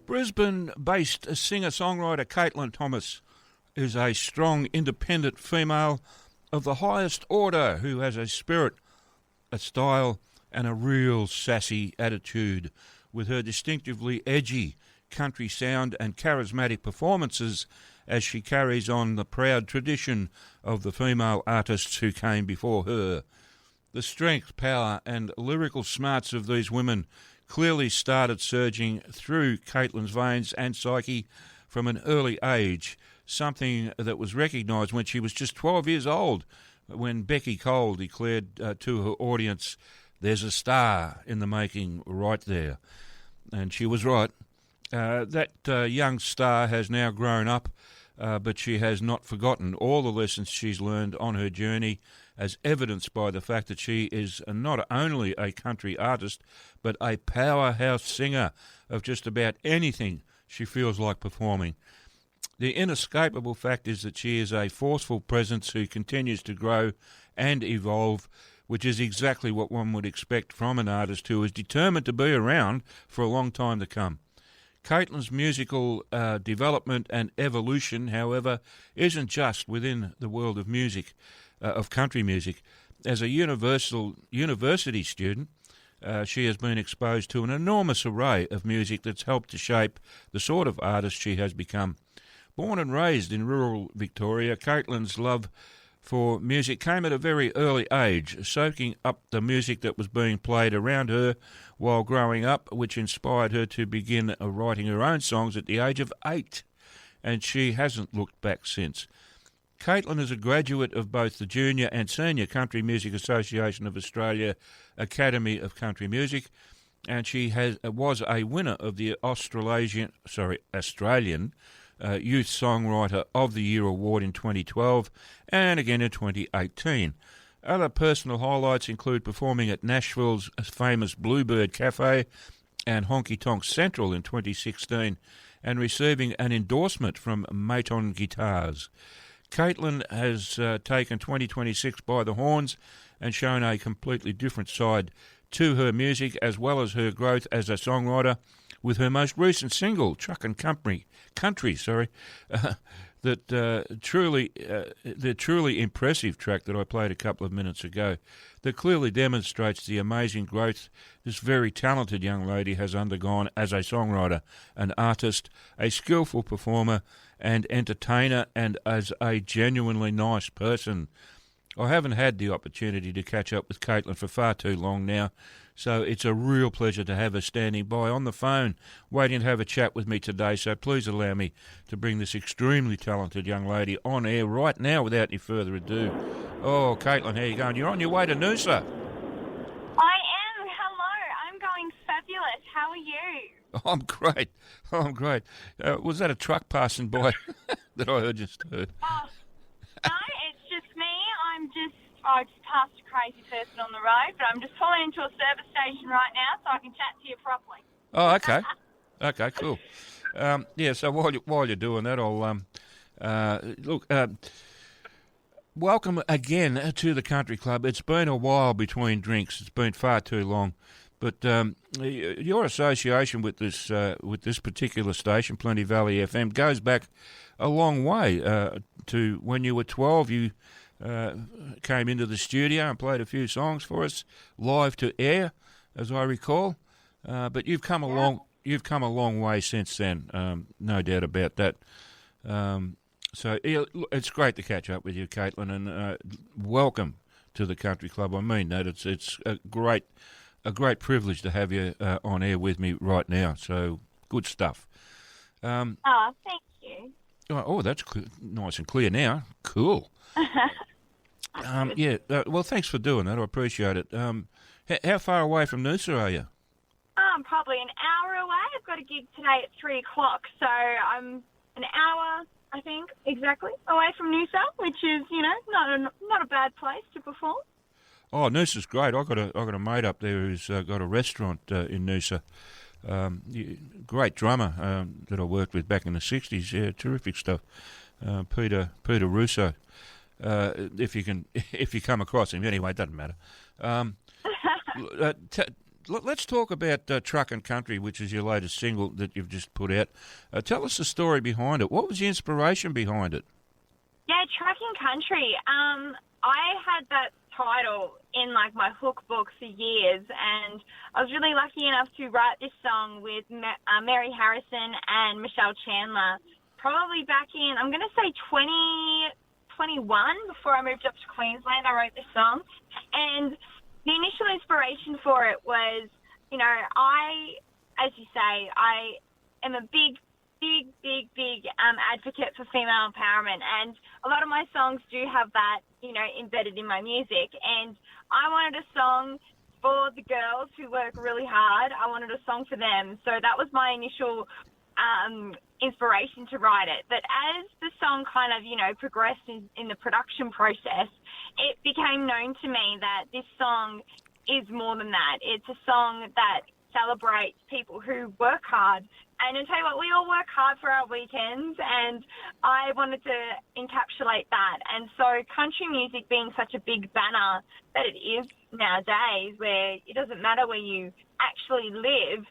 Brisbane-based singer-songwriter Kaitlyn Thomas is a strong, independent female of the highest order who has a spirit, a style, and a real sassy attitude. With her distinctively edgy country sound and charismatic performances as she carries on the proud tradition of the female artists who came before her. The strength, power, and lyrical smarts of these women clearly started surging through Kaitlyn's veins and psyche from an early age, something that was recognised when she was just 12 years old, when Becky Cole declared to her audience, "There's a star in the making right there." And she was right. That young star has now grown up, but she has not forgotten all the lessons she's learned on her journey, as evidenced by the fact that she is not only a country artist, but a powerhouse singer of just about anything she feels like performing. The inescapable fact is that she is a forceful presence who continues to grow and evolve, which is exactly what one would expect from an artist who is determined to be around for a long time to come. Kaitlyn's musical development and evolution, however, isn't just within the world of music, of country music. As a university student, she has been exposed to an enormous array of music that's helped to shape the sort of artist she has become. Born and raised in rural Victoria, Kaitlyn's love for music came at a very early age, soaking up the music that was being played around her while growing up, which inspired her to begin writing her own songs at the age of 8, and she hasn't looked back since. Kaitlyn is a graduate of both the Junior and Senior Country Music Association of Australia Academy of Country Music, and she was a winner of the Australian Youth Songwriter of the Year award in 2012 and again in 2018. Other personal highlights include performing at Nashville's famous Bluebird Cafe and Honky Tonk Central in 2016 and receiving an endorsement from Maton Guitars. Kaitlyn has taken 2026 by the horns and shown a completely different side to her music as well as her growth as a songwriter, with her most recent single, Truckin' Country, the truly impressive track that I played a couple of minutes ago, that clearly demonstrates the amazing growth this very talented young lady has undergone as a songwriter, an artist, a skillful performer and entertainer, and as a genuinely nice person. I haven't had the opportunity to catch up with Kaitlyn for far too long now, so it's a real pleasure to have her standing by on the phone, waiting to have a chat with me today. So please allow me to bring this extremely talented young lady on air right now without any further ado. Oh, Kaitlyn, how you going? You're on your way to Noosa. I am. Hello. I'm going fabulous. How are you? I'm great. Was that a truck passing by that I just heard? No, it's just me. I just passed a crazy person on the road, but I'm just pulling into a service station right now so I can chat to you properly. Oh, okay. Okay, cool. So while you're doing that, I'll welcome again to the Country Club. It's been a while between drinks. It's been far too long. But your association with this particular station, Plenty Valley FM, goes back a long way to when you were 12. You came into the studio and played a few songs for us live to air, as I recall. But you've come a long way since then, no doubt about that. So it's great to catch up with you, Kaitlyn, and welcome to the Country Club. I mean that it's a great privilege to have you on air with me right now. So good stuff. Thank you. Oh, that's nice and clear now. Cool. Well, thanks for doing that. I appreciate it. How far away from Noosa are you? Probably an hour away. I've got a gig today at 3 o'clock, so I'm an hour, I think, exactly, away from Noosa, which is, not a bad place to perform. Oh, Noosa's great. I got a mate up there who's got a restaurant in Noosa. Great drummer that I worked with back in the 60s. Yeah, terrific stuff. Peter Russo. If you come across him, anyway, it doesn't matter. let's talk about Truck and Country, which is your latest single that you've just put out. Tell us the story behind it. What was the inspiration behind it? Yeah, Trucking Country. I had that title in like my hook book for years, and I was really lucky enough to write this song with Mary Harrison and Michelle Chandler, probably back in, I'm going to say 2021, before I moved up to Queensland. I wrote this song, and the initial inspiration for it was, you know, as you say, I am a big advocate for female empowerment, and a lot of my songs do have that, you know, embedded in my music. And I wanted a song for the girls who work really hard. I wanted a song for them. So that was my initial inspiration to write it. But as the song kind of, you know, progressed in the production process, it became known to me that this song is more than that. It's a song that celebrates people who work hard. And I tell you what, we all work hard for our weekends, and I wanted to encapsulate that. And so country music being such a big banner that it is nowadays, where it doesn't matter where you actually live,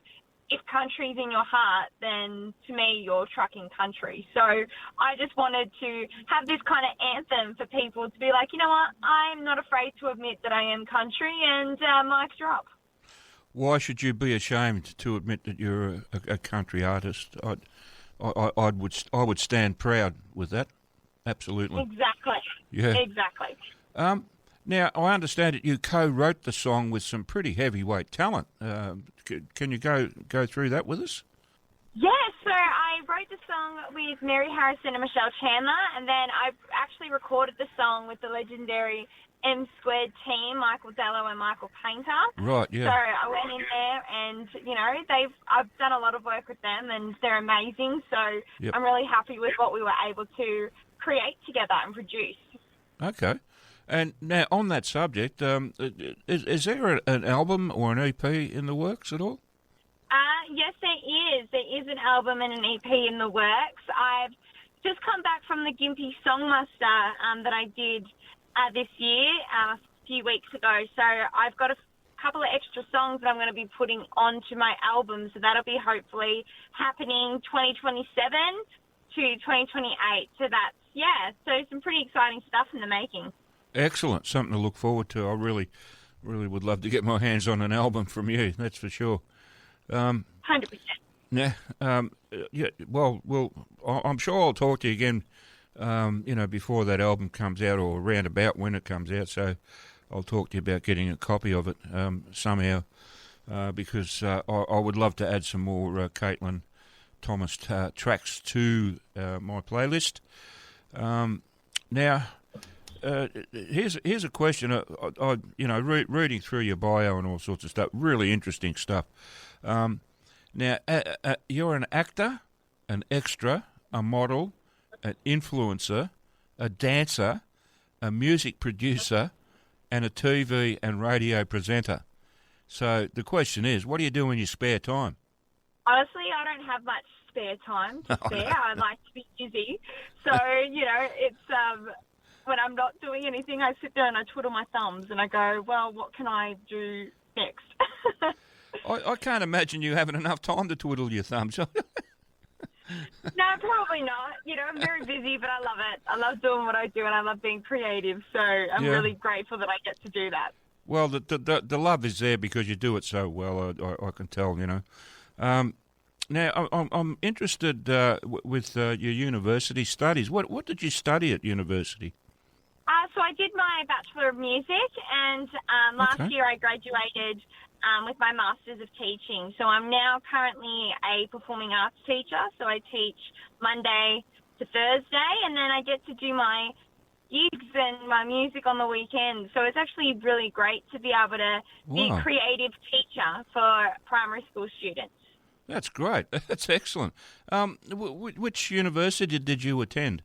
if country's in your heart, then to me, you're trucking country. So I just wanted to have this kind of anthem for people to be like, you know what, I'm not afraid to admit that I am country, and mic's drop. Why should you be ashamed to admit that you're a country artist? I would stand proud with that. Absolutely. Exactly. Yeah. Exactly. Now, I understand that you co-wrote the song with some pretty heavyweight talent. Can you go through that with us? Yeah, so I wrote the song with Mary Harrison and Michelle Chandler, and then I actually recorded the song with the legendary M Squared team, Michael Dello and Michael Painter. Right, yeah. So I went in there, and you know, I've done a lot of work with them, and they're amazing. So yep. I'm really happy with what we were able to create together and produce. Okay. And now on that subject, is there an album or an EP in the works at all? Yes, there is. There is an album and an EP in the works. I've just come back from the Gympie Songmuster that I did this year, a few weeks ago. So I've got a couple of extra songs that I'm going to be putting onto my album. So that'll be hopefully happening 2027 to 2028. So that's, yeah, so some pretty exciting stuff in the making. Excellent. Something to look forward to. I really would love to get my hands on an album from you, that's for sure. 100%. Yeah. Yeah. Well, I'm sure I'll talk to you again, you know, before that album comes out or around about when it comes out. So I'll talk to you about getting a copy of it somehow, because I would love to add some more Kaitlyn Thomas tracks to my playlist. Now, here's a question. I you know, reading through your bio and all sorts of stuff, really interesting stuff. Now, you're an actor, an extra, a model, an influencer, a dancer, a music producer, and a TV and radio presenter. So the question is, what do you do in your spare time? Honestly, I don't have much spare time to spare. No. I like to be busy. So, you know, it's when I'm not doing anything, I sit there and I twiddle my thumbs and I go, well, what can I do next? I can't imagine you having enough time to twiddle your thumbs. No, probably not. You know, I'm very busy, but I love it. I love doing what I do, and I love being creative. So I'm really grateful that I get to do that. Well, the love is there because you do it so well. I can tell, you know. Now, I'm interested with your university studies. What did you study at university? So I did my Bachelor of Music, and last year I graduated with my Masters of Teaching. So I'm now currently a performing arts teacher. So I teach Monday to Thursday, and then I get to do my gigs and my music on the weekend. So it's actually really great to be able to be a creative teacher for primary school students. That's great. That's excellent. Which university did you attend?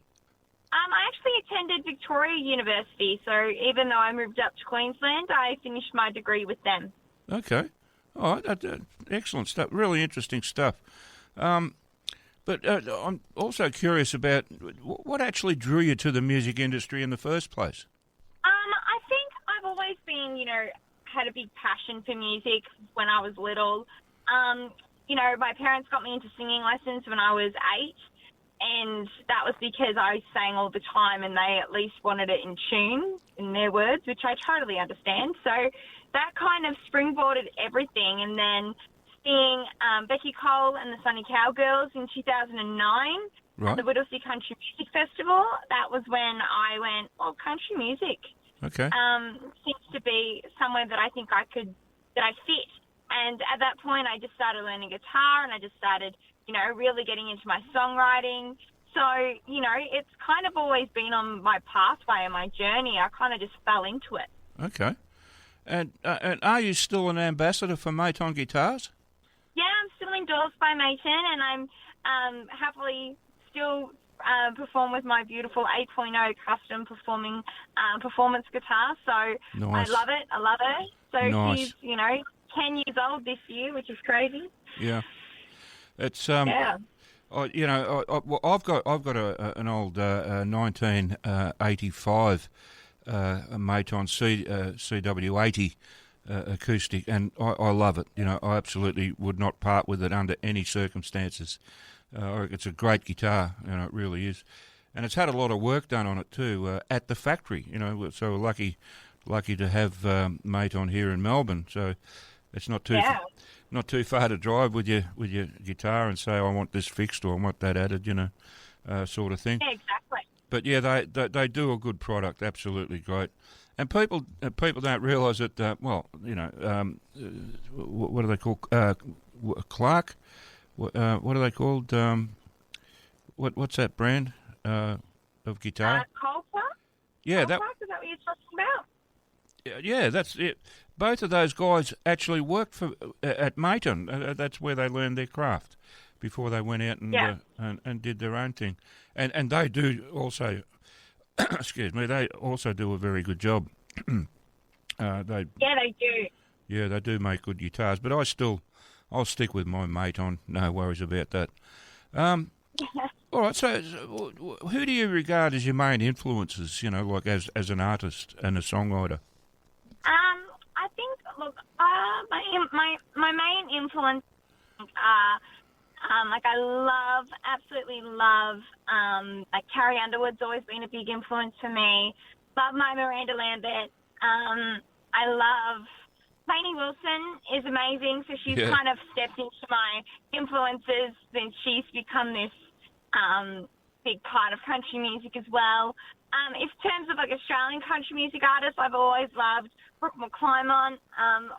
I actually attended Victoria University. So even though I moved up to Queensland, I finished my degree with them. Okay. All right. Excellent stuff. Really interesting stuff. But I'm also curious about what actually drew you to the music industry in the first place. I think I've always been, you know, had a big passion for music when I was little. My parents got me into singing lessons when I was 8, and that was because I sang all the time and they at least wanted it in tune, in their words, which I totally understand. So that kind of springboarded everything. And then seeing Becky Cole and the Sunny Cowgirls in 2009 Right. at the Whittlesea Country Music Festival, that was when I went, country music Okay. seems to be somewhere that I think that I fit. And at that point, I just started learning guitar, and I just started, really getting into my songwriting. So, it's kind of always been on my pathway and my journey. I kind of just fell into it. Okay. And are you still an ambassador for Maton Guitars? Yeah, I'm still endorsed by Maton, and I'm happily still perform with my beautiful 8.0 custom performance guitar. So Nice. I love it. So Nice. she's, 10 years old this year, which is crazy. Yeah. It's Yeah. I've got an old 1985 Maton CW80 acoustic, and I love it. I absolutely would not part with it under any circumstances. It's a great guitar, it really is, and it's had a lot of work done on it too at the factory. So lucky to have Maton here in Melbourne. So it's not too far to drive with your guitar and say I want this fixed or I want that added, sort of thing. Yeah, exactly. But yeah, they do a good product, absolutely great. And people don't realise that. What are they called? Clark. What are they called? What's that brand of guitar? Coldplay? Yeah, Coldplay? Is that what you're talking about? Yeah, that's it. Both of those guys actually worked at Maton. That's where they learned their craft before they went out and did their own thing. And they do also, excuse me, they also do a very good job. They do. Yeah, they do make good guitars. But I'll stick with my Maton. No worries about that. All right. So, who do you regard as your main influences? Like as an artist and a songwriter. I think, look, my main influence are, I absolutely love, Carrie Underwood's always been a big influence for me. Love my Miranda Lambert. I love Lainey Wilson is amazing, so she's kind of stepped into my influences, and she's become this big part of country music as well. In terms of Australian country music artists, I've always loved Brooke McClymont.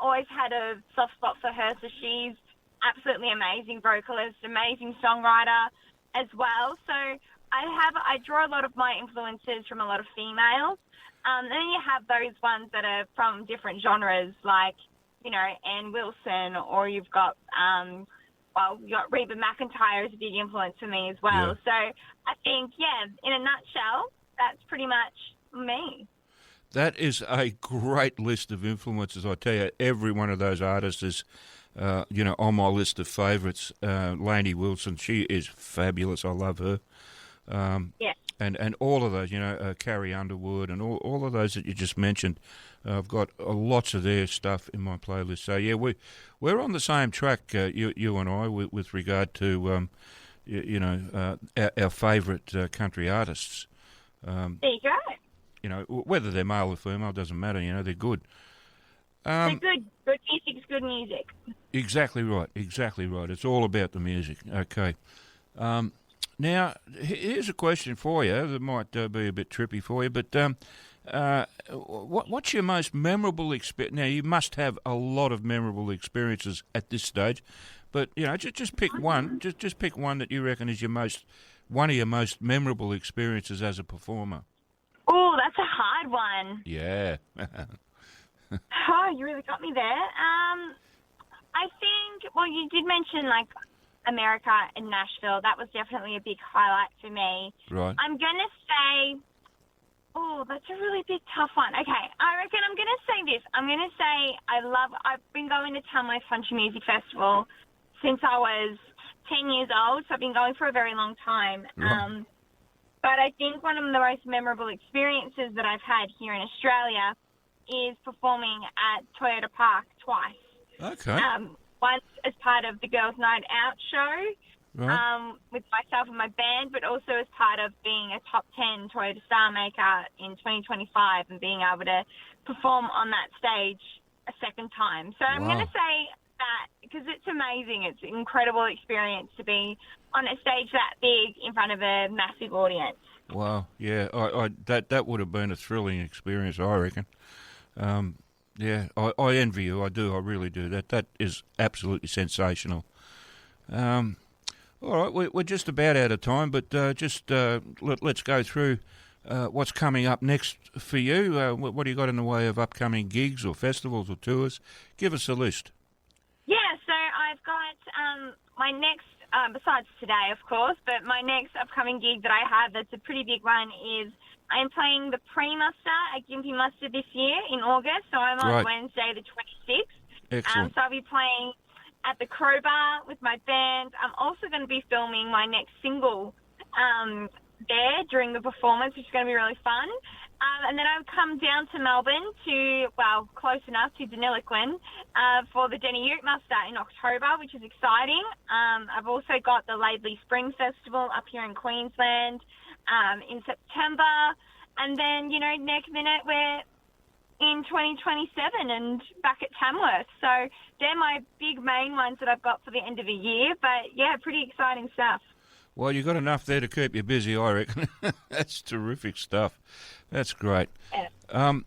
Always had a soft spot for her, so she's absolutely amazing vocalist, amazing songwriter as well. So I draw a lot of my influences from a lot of females. Then you have those ones that are from different genres, like, Ann Wilson, or you've got, you got Reba McEntire is a big influence for me as well. Yeah. So I think, in a nutshell, that's pretty much me. That is a great list of influences. I tell you, every one of those artists is, on my list of favourites. Lainey Wilson, she is fabulous. I love her. And all of those, Carrie Underwood and all of those that you just mentioned, I've got lots of their stuff in my playlist. So yeah, we're on the same track, you and I, with regard to our favourite country artists. There you go. Whether they're male or female doesn't matter. They're good. They're good. Good music's good music. Exactly right. It's all about the music. Okay. Now, here's a question for you that might be a bit trippy for you, but what's your most memorable experience? Now, you must have a lot of memorable experiences at this stage, but, just pick one. Just pick one that you reckon is one of your most memorable experiences as a performer. Oh, that's a hard one. Yeah. Oh, you really got me there. I think, you did mention, America and Nashville. That was definitely a big highlight for me. Right. I'm going to say, that's a really big, tough one. Okay, I reckon I'm going to say this. I'm going to say I've been going to Tamworth Country Music Festival since I was 10 years old, so I've been going for a very long time. Right. But I think one of the most memorable experiences that I've had here in Australia is performing at Toyota Park twice. Okay. Once as part of the Girls' Night Out show with myself and my band, but also as part of being a top 10 Toyota Star Maker in 2025 and being able to perform on that stage a second time. So I'm going to say that because it's amazing. It's an incredible experience to be on a stage that big in front of a massive audience. Wow, yeah, that would have been a thrilling experience, I reckon. Yeah, I envy you. I do. I really do. That is absolutely sensational. All right, we're just about out of time, but let's go through what's coming up next for you. What do you got in the way of upcoming gigs or festivals or tours? Give us a list. Yeah, so I've got my next, besides today, of course, but my next upcoming gig that I have that's a pretty big one is I'm playing the pre-muster at Gympie Muster this year in August, so I'm on Wednesday the 26th. Excellent. So I'll be playing at the Crowbar with my band. I'm also going to be filming my next single there during the performance, which is going to be really fun. And then I've come down to Melbourne close enough to Deniliquin for the Denny Ute Muster in October, which is exciting. I've also got the Laidley Spring Festival up here in Queensland in September. And then, next minute we're in 2027 and back at Tamworth. So they're my big main ones that I've got for the end of the year. But, yeah, pretty exciting stuff. Well, you've got enough there to keep you busy, I reckon. That's terrific stuff. That's great. Yeah.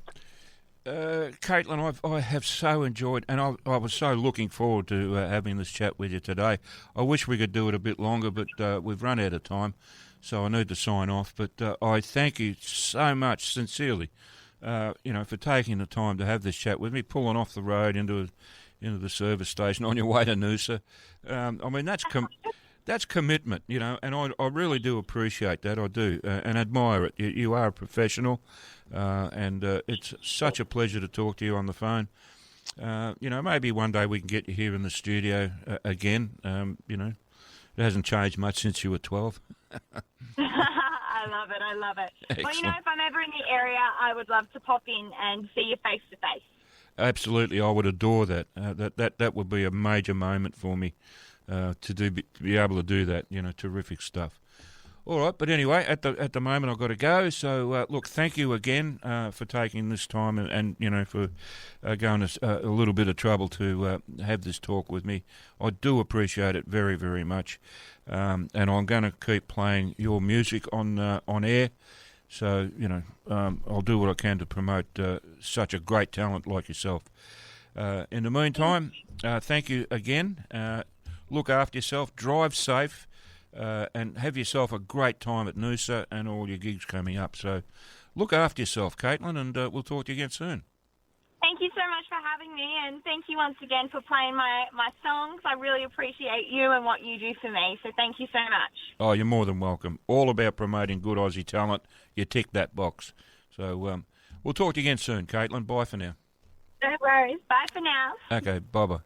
Kaitlyn, I have so enjoyed, and I was so looking forward to having this chat with you today. I wish we could do it a bit longer, but we've run out of time, so I need to sign off. But I thank you so much, sincerely, for taking the time to have this chat with me, pulling off the road into the service station on your way to Noosa. That's commitment, and I really do appreciate that. I do, and admire it. You are a professional, and it's such a pleasure to talk to you on the phone. Maybe one day we can get you here in the studio again. It hasn't changed much since you were 12. I love it. Excellent. Well, if I'm ever in the area, I would love to pop in and see you face to face. Absolutely, I would adore that. That would be a major moment for me. To be able to do that, terrific stuff. All right, but anyway, at the moment I've got to go. So look, thank you again for taking this time and for going a little bit of trouble to have this talk with me. I do appreciate it very, very much, and I'm going to keep playing your music on air. So I'll do what I can to promote such a great talent like yourself. In the meantime, thank you again. Look after yourself, drive safe, and have yourself a great time at Noosa and all your gigs coming up. So look after yourself, Kaitlyn, and we'll talk to you again soon. Thank you so much for having me, and thank you once again for playing my songs. I really appreciate you and what you do for me, so thank you so much. Oh, you're more than welcome. All about promoting good Aussie talent. You tick that box. So we'll talk to you again soon, Kaitlyn. Bye for now. No worries. Bye for now. Okay, bye-bye.